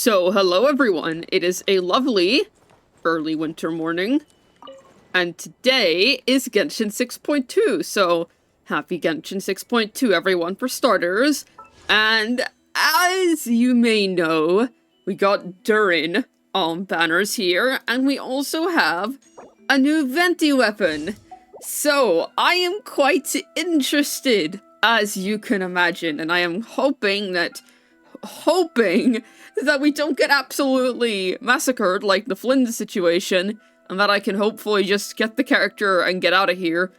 So, hello everyone. It is a lovely early winter morning, and today is Genshin 6.2, so happy Genshin 6.2 everyone for starters. And as you may know, we got Durin on banners here, and we also have a new venti weapon. So, I am quite interested, as you can imagine, and I am hoping that we don't get absolutely massacred like the Flynn situation, and that I can hopefully just get the character and get out of here.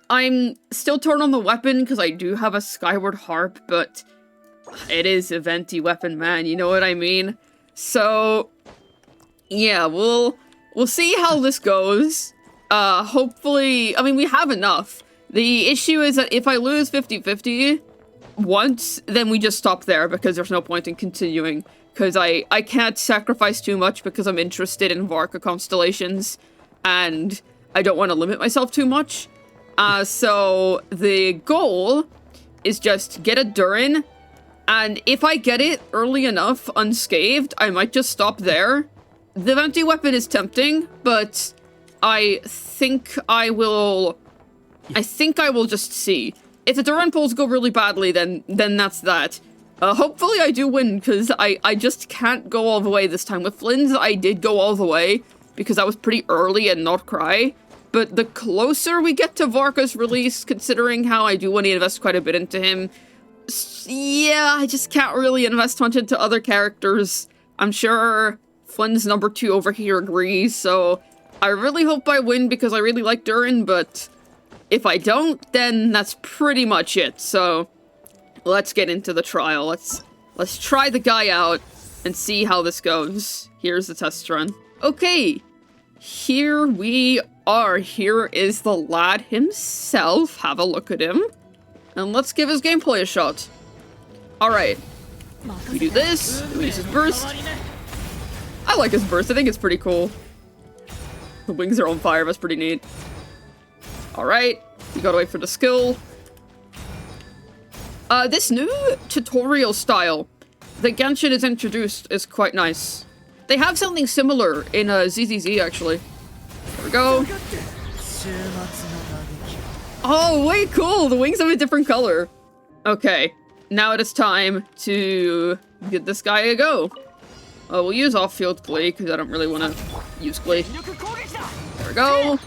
I'm still torn on the weapon because I do have a Skyward Harp, but it is a venti weapon, man, you know what I mean? So, yeah, we'll see how this goes. Hopefully, I mean, we have enough. The issue is that if I lose 50-50 once, then we just stop there because there's no point in continuing. Because I can't sacrifice too much because I'm interested in Varka constellations, and I don't want to limit myself too much. So the goal is just get a Durin, and if I get it early enough unscathed, I might just stop there. The venti weapon is tempting, but I think I will just see. If the Durin Pulls go really badly, then that's that. Hopefully I do win, because I just can't go all the way this time. With Flynn's, I did go all the way, because I was pretty early and not cry. But the closer we get to Varka's release, considering how I do want to invest quite a bit into him, yeah, I just can't really invest much into other characters. I'm sure Flynn's number 2 over here agrees, so I really hope I win because I really like Durin, but if I don't, then that's pretty much it. So let's get into the trial. Let's try the guy out and see how this goes. Here's the test run. Okay, here we are. Here is the lad himself. Have a look at him. And let's give his gameplay a shot. Alright. We do this. We use his burst. I like his burst. I think it's pretty cool. The wings are on fire. That's pretty neat. Alright. We gotta wait for the skill. This new tutorial style that Genshin has introduced is quite nice. They have something similar in ZZZ, actually. There we go. Oh, way cool! The wings have a different color. Okay, now it is time to get this guy a go. We'll use off-field Glee, because I don't really want to use Glee. There we go.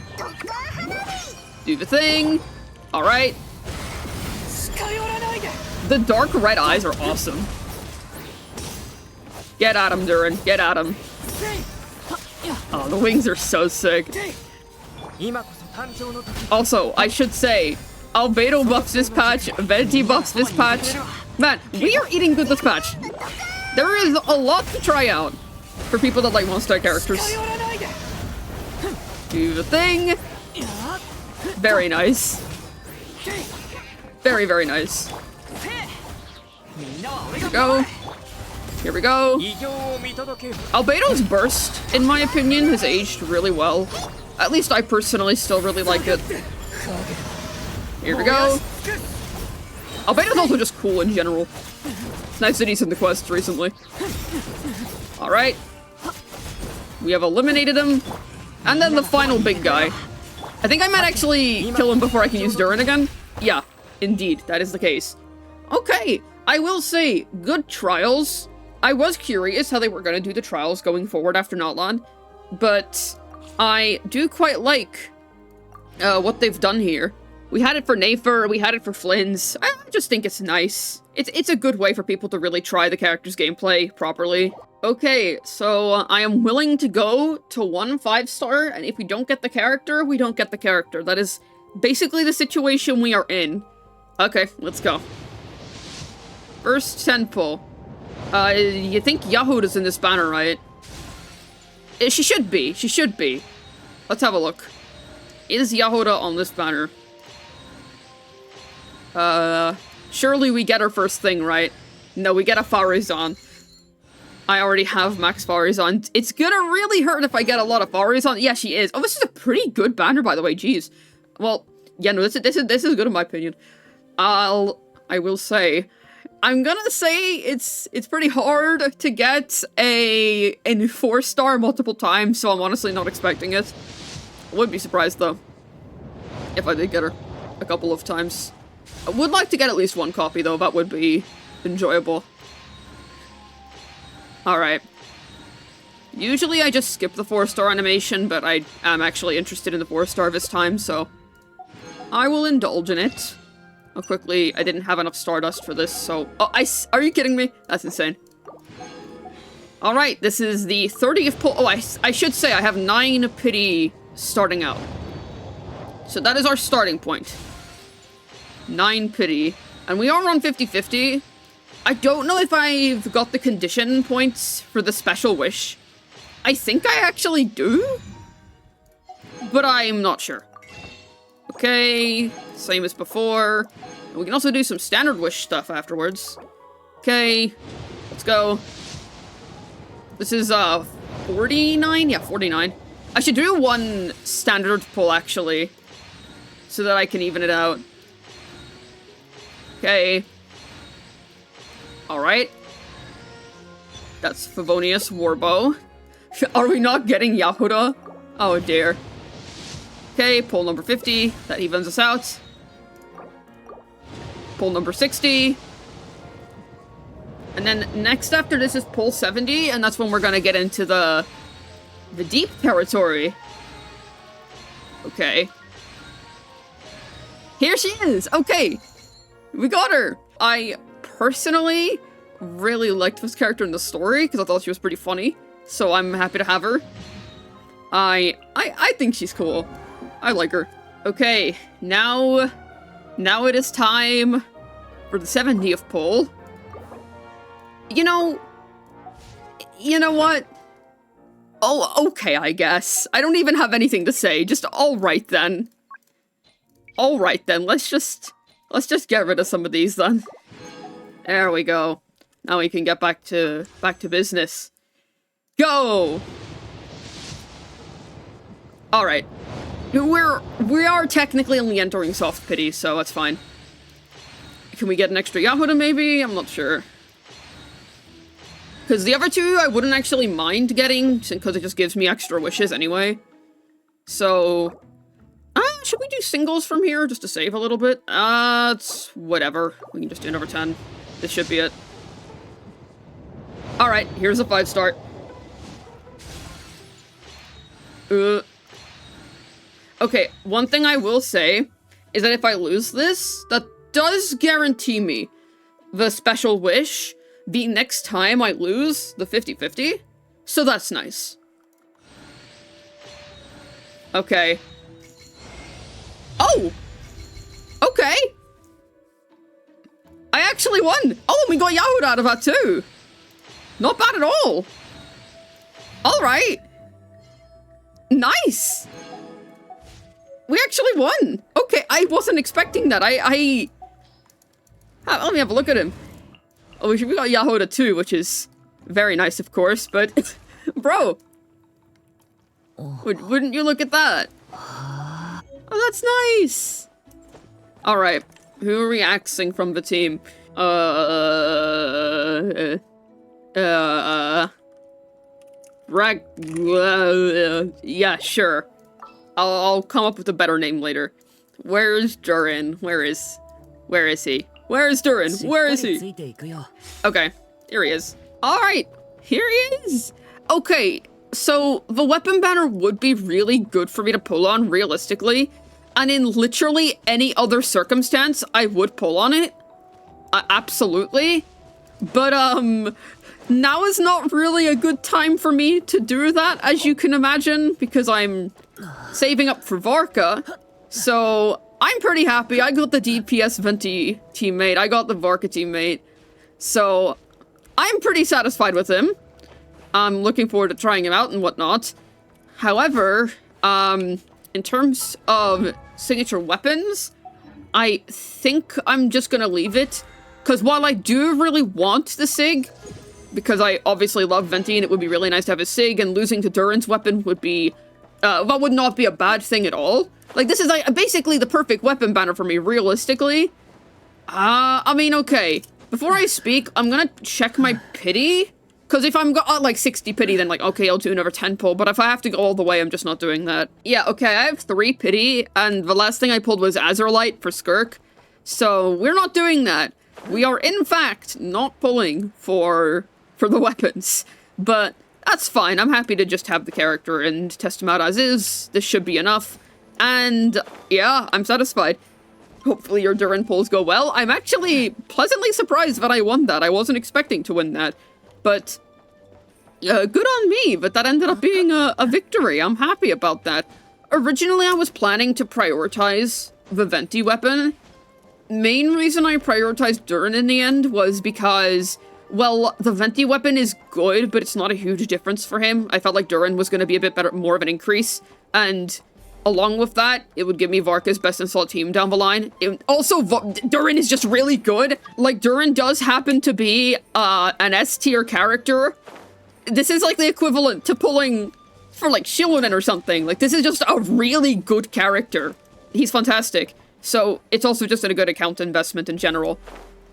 Do the thing. Alright. The dark red eyes are awesome. Get at him, Durin. Get at him. Oh, the wings are so sick. Also, I should say, Albedo buffs this patch, Venti buffs this patch. Man, we are eating good this patch. There is a lot to try out for people that like monster characters. Do the thing. Very nice. Very, very nice. Here we go. Here we go. Albedo's burst, in my opinion, has aged really well. At least I personally still really like it. Here we go. Albedo's also just cool in general. It's nice that he's in the quest recently. Alright. We have eliminated him. And then the final big guy. I think I might actually kill him before I can use Durin again. Yeah, indeed, that is the case. Okay, I will say, good trials. I was curious how they were going to do the trials going forward after Notland, but I do quite like what they've done here. We had it for Nafer, we had it for Flynn's. I just think it's nice. It's a good way for people to really try the character's gameplay properly. Okay, so I am willing to go to 1 5-star, and if we don't get the character, we don't get the character. That is basically the situation we are in. Okay, let's go. First Senpo. You think Yahuda's in this banner, right? She should be. She should be. Let's have a look. Is Yahuda on this banner? Surely we get our first thing, right? No, we get a Farizon. I already have max Farizon. It's gonna really hurt if I get a lot of Farizon. Yeah, she is. Oh, this is a pretty good banner, by the way. Jeez. Well, yeah, no, this is good in my opinion. I will say, I'm gonna say it's pretty hard to get a 4-star multiple times, so I'm honestly not expecting it. I would be surprised though if I did get her a couple of times. I would like to get at least one copy though, that would be enjoyable. Alright. Usually I just skip the 4-star animation, but I am actually interested in the 4-star this time, so I will indulge in it. Oh, quickly, I didn't have enough Stardust for this, so... Oh, are you kidding me? That's insane. Alright, this is the 30th pull. Oh, I should say I have 9 pity starting out. So that is our starting point. 9 pity. And we are on 50-50. I don't know if I've got the condition points for the special wish. I think I actually do, but I'm not sure. Okay, same as before. We can also do some standard wish stuff afterwards. Okay, let's go. This is 49? Yeah, 49. I should do one standard pull actually, so that I can even it out. Okay. Alright. That's Favonius Warbow. Are we not getting Yahuda? Oh dear. Okay, pull number 50. That evens us out. Pull number 60. And then next after this is pull 70, and that's when we're gonna get into the deep territory. Okay. Here she is! Okay! We got her! I personally really liked this character in the story, because I thought she was pretty funny. So I'm happy to have her. I think she's cool. I like her. Okay, now it is time for the 70th pull. You know what? Oh, okay, I guess. I don't even have anything to say. Just alright then. Alright then, let's just get rid of some of these then. There we go. Now we can get back to business. Go! Alright. We are technically only entering soft pity, so that's fine. Can we get an extra Yahuda maybe? I'm not sure. Because the other two I wouldn't actually mind getting, because it just gives me extra wishes anyway. So... should we do singles from here just to save a little bit? It's whatever. We can just do number 10. This should be it. Alright, here's a 5-star. Okay, one thing I will say is that if I lose this, that does guarantee me the special wish the next time I lose the 50-50. So that's nice. Okay. Oh! Okay! I actually won! Oh, and we got Yahuda out of that too! Not bad at all! Alright! Nice! We actually won! Okay, I wasn't expecting that. Let me have a look at him. Oh, we got Yahuda too, which is very nice, of course, but... Bro! Wouldn't you look at that? Oh, that's nice! Alright, who are we axing from the team? Yeah, sure. I'll come up with a better name later. Where's Durin? Where is he? Where is Durin? Where is he? Okay, here he is. Alright, here he is! Okay, so the weapon banner would be really good for me to pull on, realistically. And in literally any other circumstance, I would pull on it. Absolutely. But, now is not really a good time for me to do that, as you can imagine, because I'm saving up for Varka. So, I'm pretty happy. I got the DPS Venti teammate. I got the Varka teammate. So, I'm pretty satisfied with him. I'm looking forward to trying him out and whatnot. However, in terms of signature weapons, I think I'm just gonna leave it. Because while I do really want the SIG, because I obviously love Venti and it would be really nice to have a SIG, and losing to Durin's weapon would be, that would not be a bad thing at all. Like, this is like basically the perfect weapon banner for me, realistically. I mean, okay. Before I speak, I'm gonna check my pity. Because if I'm got like 60 pity, then like, okay, I'll do another 10 pull. But if I have to go all the way, I'm just not doing that. Yeah, okay, I have 3 pity. And the last thing I pulled was Azurite for Skirk. So we're not doing that. We are, in fact, not pulling for the weapons. But that's fine. I'm happy to just have the character and test him out as is. This should be enough. And yeah, I'm satisfied. Hopefully your Durin Pulls go well. I'm actually pleasantly surprised that I won that. I wasn't expecting to win that. But, good on me, but that ended up being a victory. I'm happy about that. Originally, I was planning to prioritize the Venti weapon. Main reason I prioritized Durin in the end was because, well, the Venti weapon is good, but it's not a huge difference for him. I felt like Durin was going to be a bit better, more of an increase, and along with that, it would give me Varka's best in slot team down the line. Durin is just really good. Like, Durin does happen to be an S-tier character. This is like the equivalent to pulling for like Shilonen or something. Like, this is just a really good character. He's fantastic. So it's also just a good account investment in general.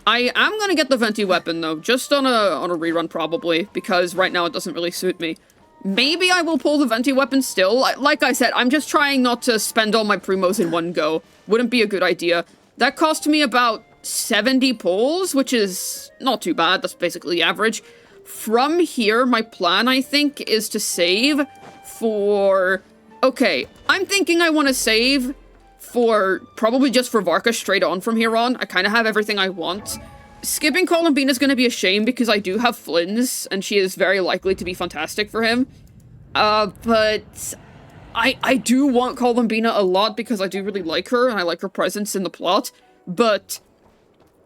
I am gonna get the Venti weapon though, just on a rerun probably, because right now it doesn't really suit me. Maybe I will pull the Venti weapon still. Like I said, I'm just trying not to spend all my Primos in one go. Wouldn't be a good idea. That cost me about 70 pulls, which is not too bad. That's basically average. From here, my plan, I think, is to save for... Okay, I'm thinking I want to save for... Probably just for Varka straight on from here on. I kind of have everything I want. Skipping Columbine is going to be a shame because I do have Flynn's, and she is very likely to be fantastic for him. But I do want Columbina a lot because I do really like her, and I like her presence in the plot. But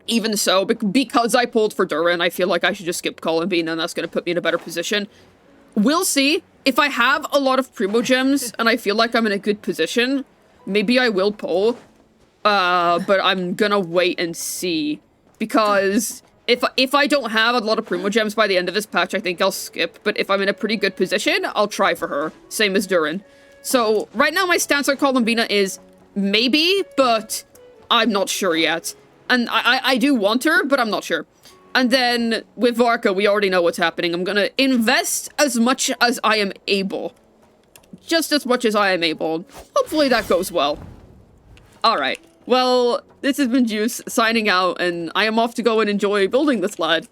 even so, because I pulled for Durin, I feel like I should just skip Columbina, and that's going to put me in a better position. We'll see. If I have a lot of Primo Gems, and I feel like I'm in a good position, maybe I will pull. But I'm gonna wait and see. Because if I don't have a lot of Primo Gems by the end of this patch, I think I'll skip. But if I'm in a pretty good position, I'll try for her. Same as Durin. So, right now my stance on Columbina is maybe, but I'm not sure yet. And I do want her, but I'm not sure. And then, with Varka, we already know what's happening. I'm gonna invest as much as I am able. Just as much as I am able. Hopefully that goes well. Alright. Well, this has been Juice, signing out, and I am off to go and enjoy building this lad.